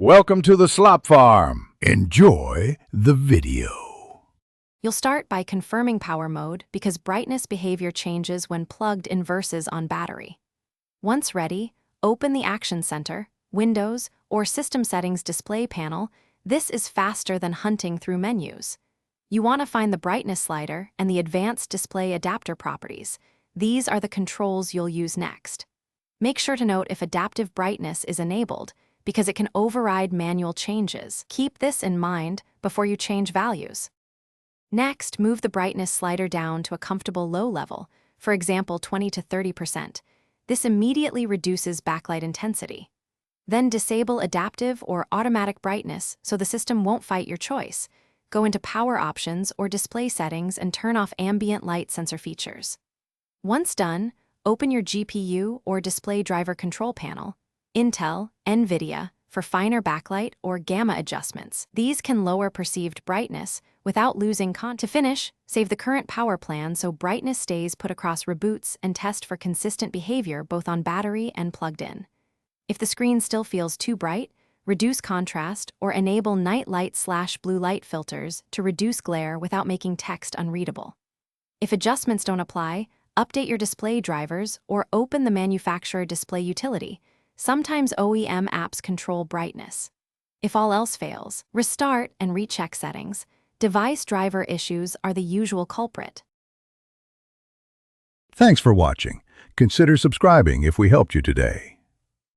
Welcome to the Slop Farm. Enjoy the video. You'll start by confirming power mode because brightness behavior changes when plugged in versus on battery. Once ready, open the Action Center, Windows, or System Settings display panel. This is faster than hunting through menus. You want to find the brightness slider and the advanced display adapter properties. These are the controls you'll use next. Make sure to note if adaptive brightness is enabled, because it can override manual changes. Keep this in mind before you change values. Next, move the brightness slider down to a comfortable low level, for example 20 to 30%. This immediately reduces backlight intensity. Then disable adaptive or automatic brightness so the system won't fight your choice. Go into Power Options or Display Settings and turn off ambient light sensor features. Once done, open your GPU or display driver control panel, Intel, NVIDIA, for finer backlight or gamma adjustments. These can lower perceived brightness without losing content. To finish, save the current power plan so brightness stays put across reboots and test for consistent behavior both on battery and plugged in. If the screen still feels too bright, reduce contrast or enable night light/blue light filters to reduce glare without making text unreadable. If adjustments don't apply, update your display drivers or open the manufacturer display utility. Sometimes OEM apps control brightness. If all else fails, restart and recheck settings. Device driver issues are the usual culprit. Thanks for watching. Consider subscribing if we helped you today.